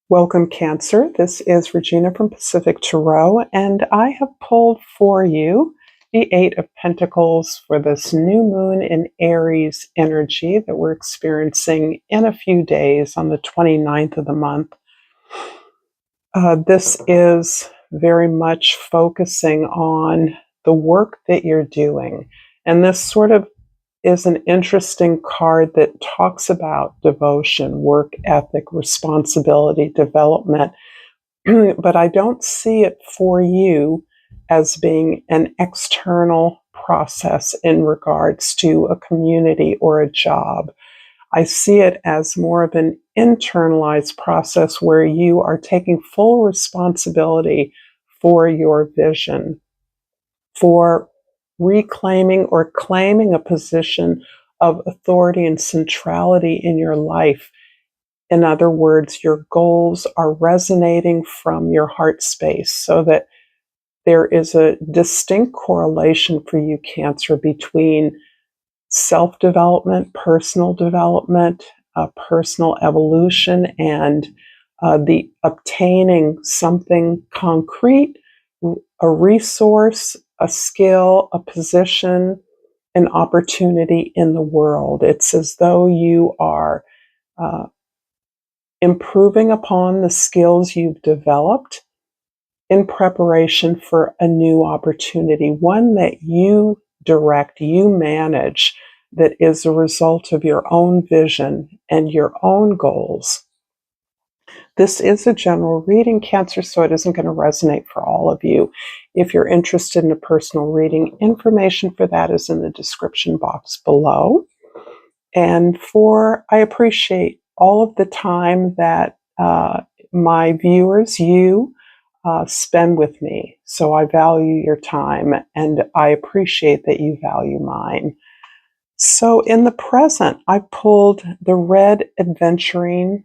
Welcome, Cancer. This is Regina from Pacific Tarot, and I have pulled for you the Eight of Pentacles for this new moon in Aries energy that we're experiencing in a few days on the 29th of the month. This is very much focusing on the work that you're doing, and this sort of is an interesting card that talks about devotion, work ethic, responsibility, development, but I don't see it for you as being an external process in regards to a community or a job. I see it as more of an internalized process where you are taking full responsibility for your vision, for reclaiming or claiming a position of authority and centrality in your life. In other words, your goals are resonating from your heart space so that there is a distinct correlation for you, Cancer, between self-development, personal evolution, and the obtaining something concrete, a resource, a skill, a position, an opportunity in the world. It's as though you are improving upon the skills you've developed in preparation for a new opportunity, one that you direct, you manage, that is a result of your own vision and your own goals. This is a general reading, Cancer, so it isn't going to resonate for all of you. If you're interested in a personal reading, information for that is in the description box below. And I appreciate all of the time that my viewers, you, spend with me. So I value your time, and I appreciate that you value mine. So in the present, I pulled the red adventuring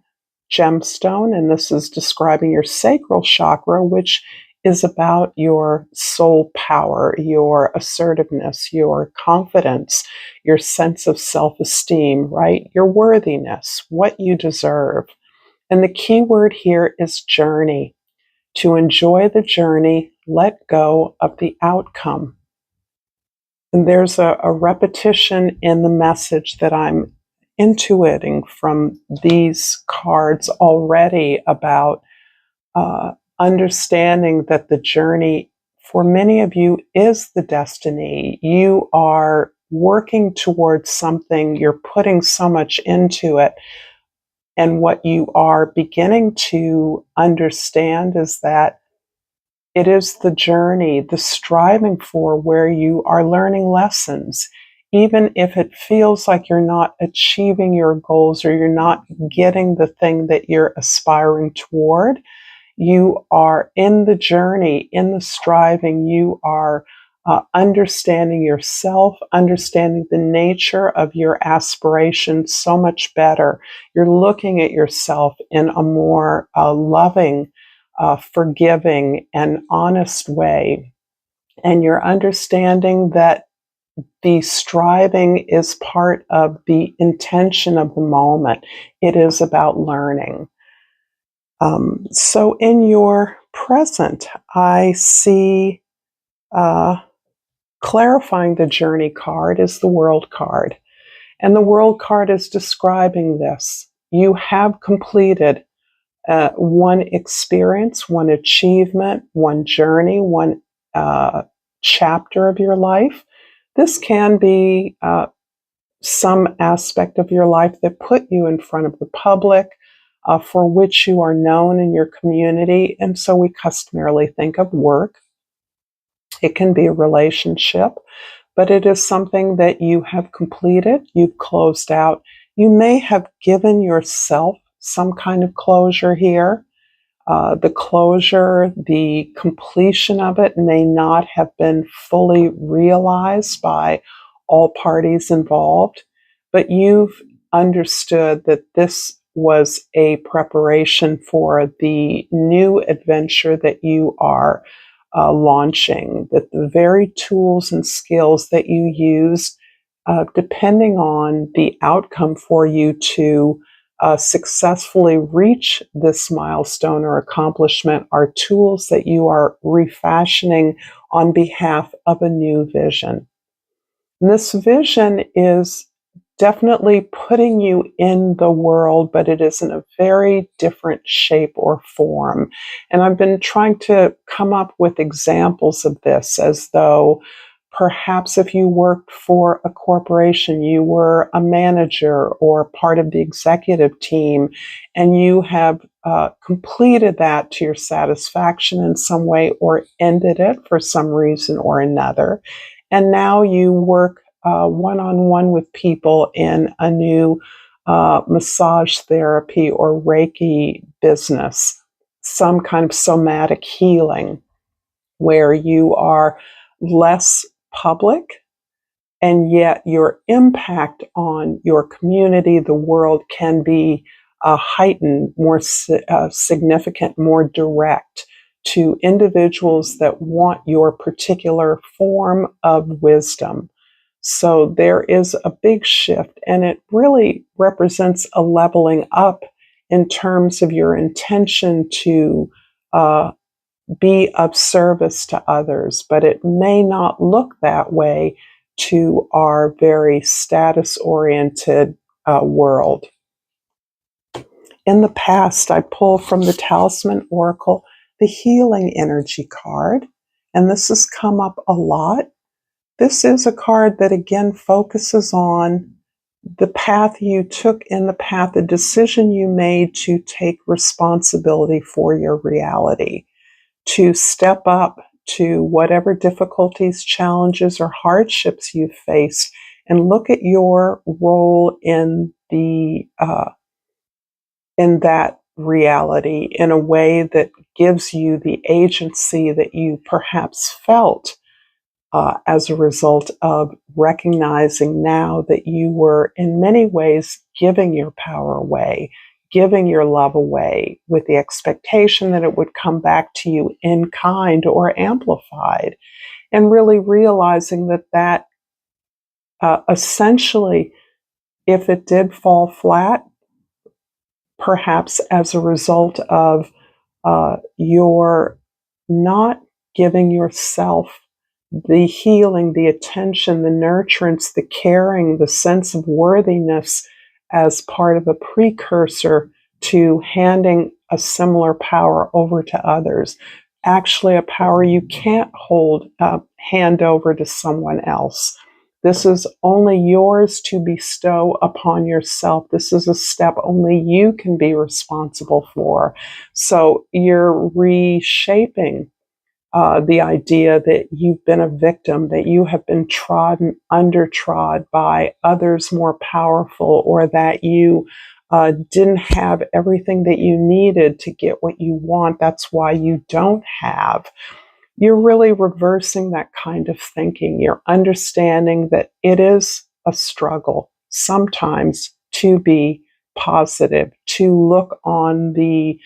gemstone, and this is describing your sacral chakra, which is about your soul power, your assertiveness, your confidence, your sense of self-esteem, right? Your worthiness, what you deserve. And the key word here is journey. To enjoy the journey, let go of the outcome. And there's a repetition in the message that I'm intuiting from these cards already about understanding that the journey for many of you is the destiny. You are working towards something, you're putting so much into it. And what you are beginning to understand is that it is the journey, the striving for where you are learning lessons. Even if it feels like you're not achieving your goals or you're not getting the thing that you're aspiring toward, you are in the journey, in the striving. You are understanding yourself, understanding the nature of your aspirations so much better. You're looking at yourself in a more loving, forgiving, and honest way. And you're understanding that the striving is part of the intention of the moment. It is about learning. So in your present, I see clarifying the journey card is the world card. And the world card is describing this. You have completed one experience, one achievement, one journey, one chapter of your life. This can be some aspect of your life that put you in front of the public, for which you are known in your community. And so we customarily think of work. It can be a relationship, but it is something that you have completed, you've closed out. You may have given yourself some kind of closure here. The closure, the completion of it may not have been fully realized by all parties involved, but you've understood that this was a preparation for the new adventure that you are launching, that the very tools and skills that you use, depending on the outcome for you to successfully reach this milestone or accomplishment are tools that you are refashioning on behalf of a new vision. And this vision is definitely putting you in the world, but it is in a very different shape or form. And I've been trying to come up with examples of this, as though perhaps if you worked for a corporation, you were a manager or part of the executive team, and you have completed that to your satisfaction in some way or ended it for some reason or another. And now you work one-on-one with people in a new massage therapy or Reiki business, some kind of somatic healing where you are less public, and yet your impact on your community, the world, can be heightened, more significant, more direct to individuals that want your particular form of wisdom. So there is a big shift, and it really represents a leveling up in terms of your intention to be of service to others, but it may not look that way to our very status-oriented world. In the past, I pulled from the Talisman Oracle the Healing Energy card, and this has come up a lot. This is a card that again focuses on the path you took in the path, the decision you made to take responsibility for your reality, to step up to whatever difficulties, challenges, or hardships you faced, and look at your role in that reality in a way that gives you the agency that you perhaps felt as a result of recognizing now that you were in many ways giving your power away, giving your love away with the expectation that it would come back to you in kind or amplified, and really realizing that essentially, if it did fall flat, perhaps as a result of your not giving yourself the healing, the attention, the nurturance, the caring, the sense of worthiness as part of a precursor to handing a similar power over to others. Actually, a power you can't hand over to someone else. This is only yours to bestow upon yourself. This is a step only you can be responsible for. So you're reshaping the idea that you've been a victim, that you have been undertrod by others more powerful, or that you didn't have everything that you needed to get what you want. That's why you don't have. You're really reversing that kind of thinking. You're understanding that it is a struggle sometimes to be positive, to look on the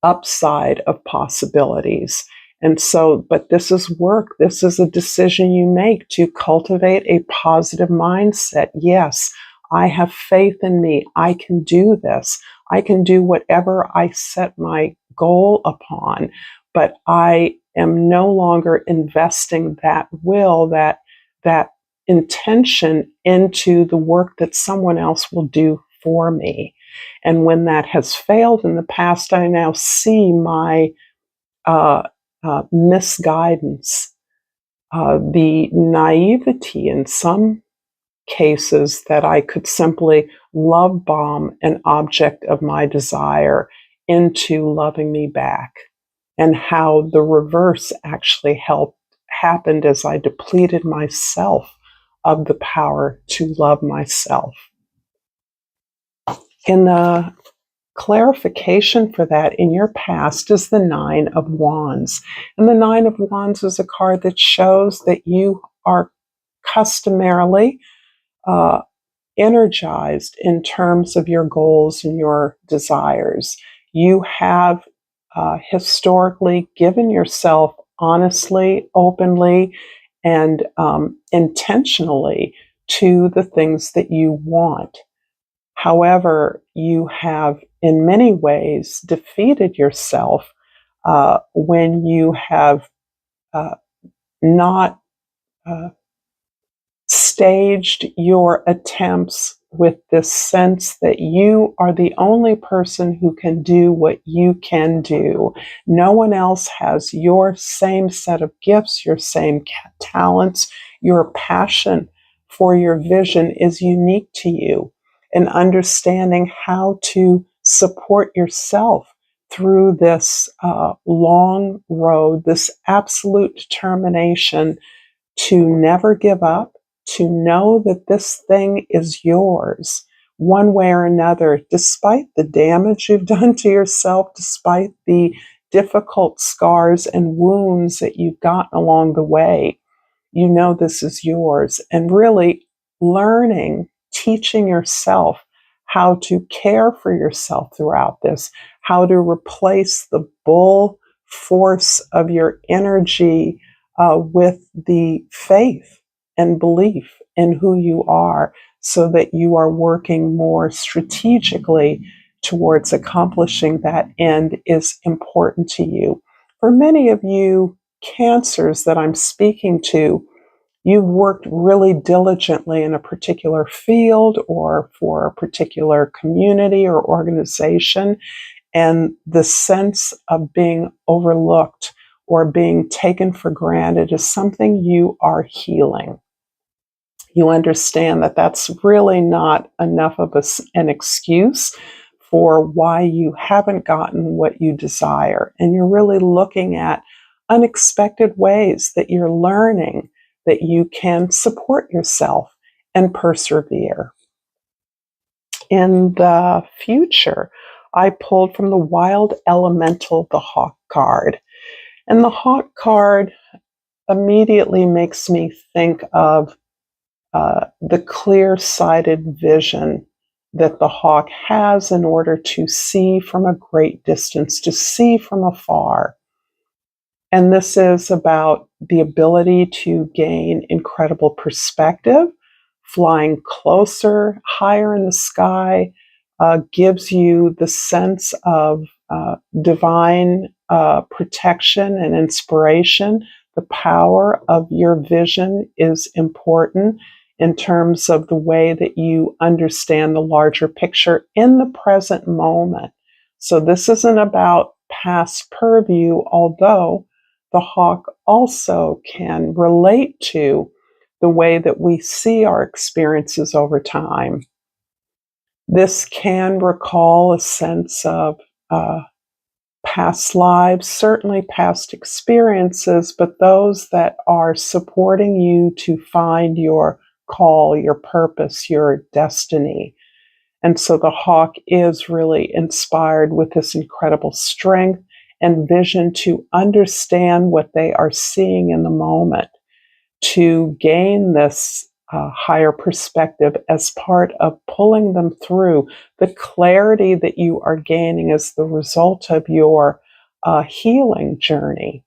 upside of possibilities. And so, but this is work. This is a decision you make to cultivate a positive mindset. Yes, I have faith in me. I can do this. I can do whatever I set my goal upon, but I am no longer investing that will, that intention into the work that someone else will do for me. And when that has failed in the past, I now see my misguidance, the naivety in some cases that I could simply love bomb an object of my desire into loving me back, and how the reverse actually happened as I depleted myself of the power to love myself. In the clarification for that in your past is the Nine of Wands. And the Nine of Wands is a card that shows that you are customarily energized in terms of your goals and your desires. You have historically given yourself honestly, openly, and intentionally to the things that you want. However, you have in many ways defeated yourself when you have not staged your attempts with this sense that you are the only person who can do what you can do. No one else has your same set of gifts, your same talents, your passion for your vision is unique to you. And understanding how to support yourself through this long road, this absolute determination to never give up, to know that this thing is yours one way or another, despite the damage you've done to yourself, despite the difficult scars and wounds that you've gotten along the way. You know this is yours. And really learning, teaching yourself how to care for yourself throughout this, how to replace the bull force of your energy with the faith and belief in who you are, so that you are working more strategically towards accomplishing that end is important to you. For many of you cancers that I'm speaking to, you've worked really diligently in a particular field or for a particular community or organization, and the sense of being overlooked or being taken for granted is something you are healing. You understand that that's really not enough of an excuse for why you haven't gotten what you desire. And you're really looking at unexpected ways that you're learning that you can support yourself and persevere. In the future, I pulled from the Wild Elemental the Hawk card. And the Hawk card immediately makes me think of the clear-sighted vision that the hawk has in order to see from a great distance, to see from afar. And this is about the ability to gain incredible perspective. Flying closer, higher in the sky, gives you the sense of divine protection and inspiration. The power of your vision is important in terms of the way that you understand the larger picture in the present moment. So this isn't about past purview, although the hawk also can relate to the way that we see our experiences over time. This can recall a sense of past lives, certainly past experiences, but those that are supporting you to find your call, your purpose, your destiny. And so the hawk is really inspired with this incredible strength and vision to understand what they are seeing in the moment, to gain this higher perspective as part of pulling them through. The clarity that you are gaining is the result of your healing journey.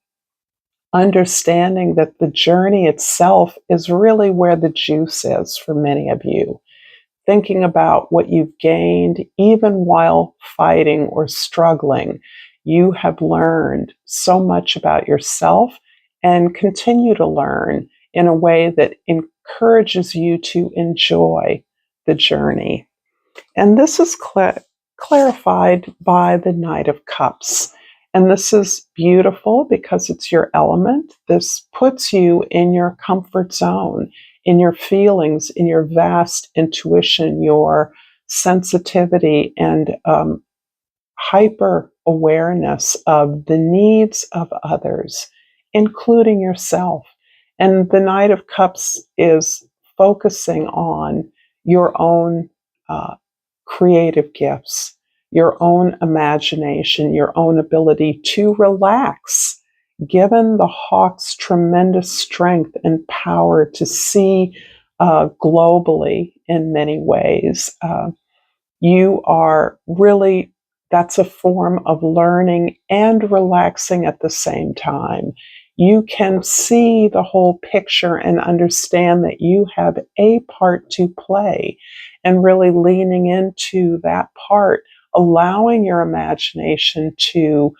Understanding that the journey itself is really where the juice is for many of you. Thinking about what you've gained, even while fighting or struggling, you have learned so much about yourself and continue to learn in a way that encourages you to enjoy the journey. And this is clarified by the Knight of Cups. And this is beautiful because it's your element. This puts you in your comfort zone, in your feelings, in your vast intuition, your sensitivity, and hyper awareness of the needs of others, including yourself. And the Knight of Cups is focusing on your own creative gifts, your own imagination, your own ability to relax, given the hawk's tremendous strength and power to see globally in many ways. You are really, that's a form of learning and relaxing at the same time. You can see the whole picture and understand that you have a part to play. and really leaning into that part, allowing your imagination to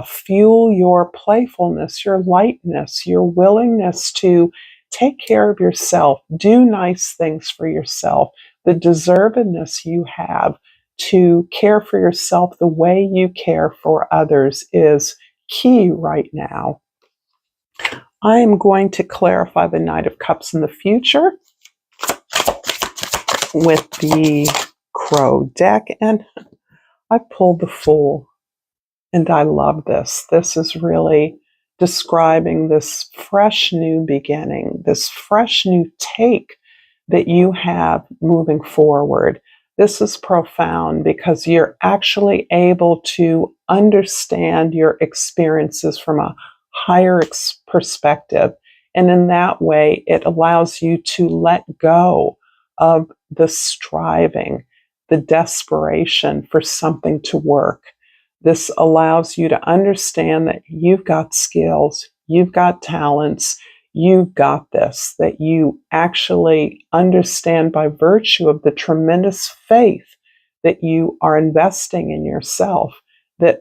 fuel your playfulness, your lightness, your willingness to take care of yourself, do nice things for yourself, the deservedness you have to care for yourself the way you care for others is key right now. I am going to clarify the Knight of Cups in the future with the Crow deck, and I pulled the Fool, and I love this. This is really describing this fresh new beginning, this fresh new take that you have moving forward. This is profound because you're actually able to understand your experiences from a higher perspective. And in that way, it allows you to let go of the striving, the desperation for something to work. This allows you to understand that you've got skills, you've got talents, you've got this, that you actually understand by virtue of the tremendous faith that you are investing in yourself, that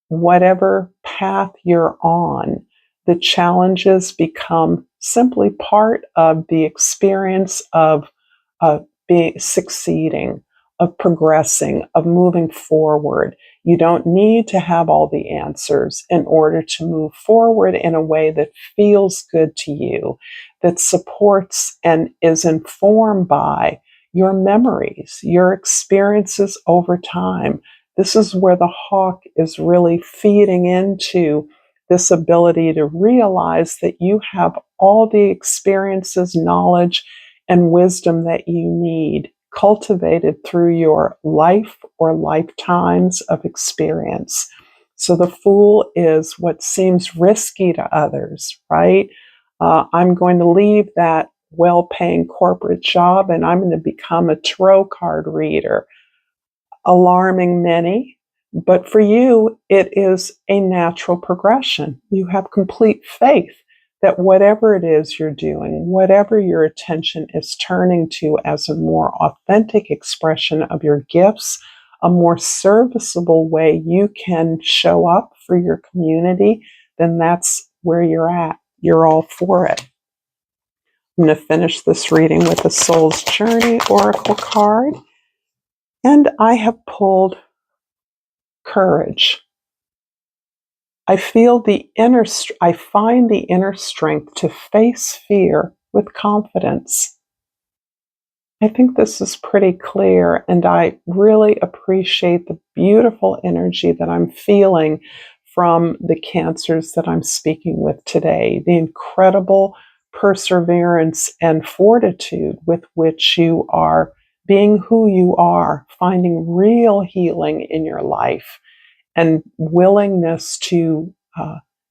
whatever path you're on, the challenges become simply part of the experience of succeeding, of progressing, of moving forward. You don't need to have all the answers in order to move forward in a way that feels good to you, that supports and is informed by your memories, your experiences over time. This is where the hawk is really feeding into this ability to realize that you have all the experiences, knowledge, and wisdom that you need, cultivated through your life or lifetimes of experience. So the Fool is what seems risky to others, right? I'm going to leave that well-paying corporate job and I'm going to become a tarot card reader. Alarming many, but for you, it is a natural progression. You have complete faith that whatever it is you're doing, whatever your attention is turning to as a more authentic expression of your gifts, a more serviceable way you can show up for your community, then that's where you're at. You're all for it. I'm going to finish this reading with the Soul's Journey Oracle card. And I have pulled Courage. I find the inner strength to face fear with confidence. I think this is pretty clear, and I really appreciate the beautiful energy that I'm feeling from the Cancers that I'm speaking with today, the incredible perseverance and fortitude with which you are being who you are, finding real healing in your life, and willingness to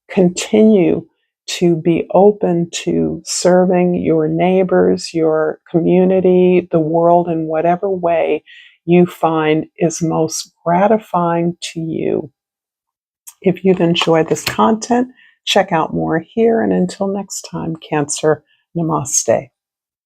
continue to be open to serving your neighbors, your community, the world in whatever way you find is most gratifying to you. If you've enjoyed this content, check out more here. And until next time, Cancer, namaste.